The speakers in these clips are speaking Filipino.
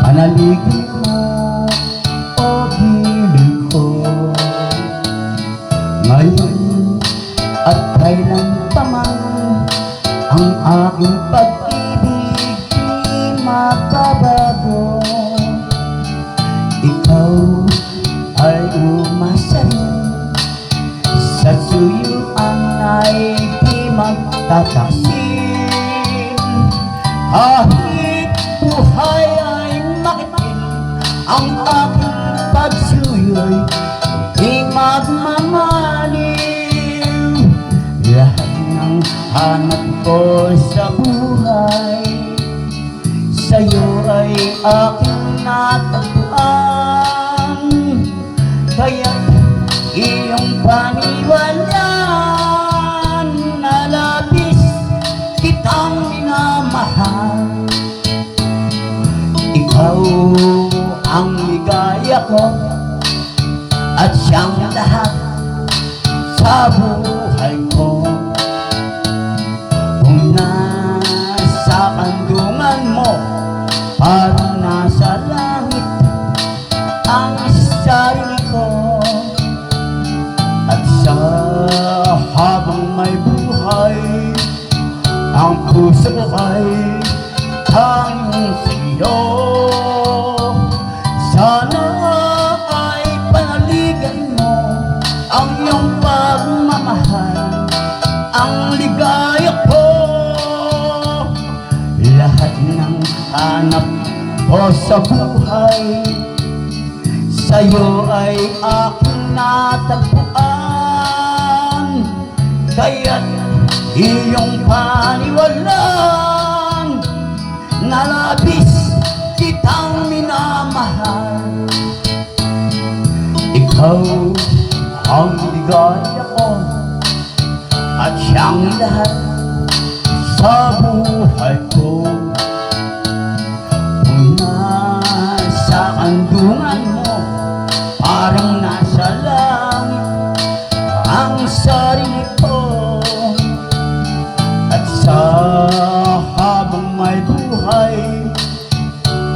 Panaligid mo o gilid ko, ngayon at kailan pa man ang aking pag-ibig di makabago. Ikaw ay umasa rin sa suyuan ay di magtataksil. Kahit buhay ay makitin, ang aking pagsuyo'y di magmamaliw. Lahat ng hanap ko sa buhay, sa'yo ay aking natagpuan. Kaya't iyong paniwalaan na labis kitang minamahal. Ikaw ang ligaya ko at siyang lahat sa buhay ko. Kung nasa kandungan mo, parang nasa langit ang sarili ko. At sa habang may buhay, ang puso ko ay tanging sa'yo. Sana ay panaligan mo ang iyong pagmamahal, ang ligaya ko. Lahat ng hanap ko sa buhay, sa'yo ay aking natagpuan. Kaya't iyong paniwalaan na labis kitang minamahal. Ikaw ang ligaya ko at siyang lahat sa buhay ko. Kung nasa kandungan mo, parang nasa langit ang sarili ko. At sa habang may buhay,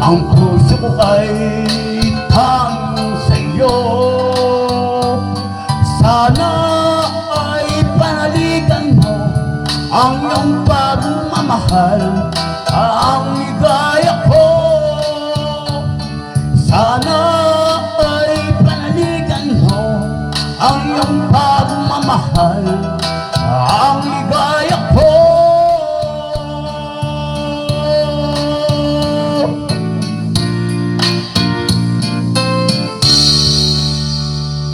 ang puso ko ay tanging sa'yo.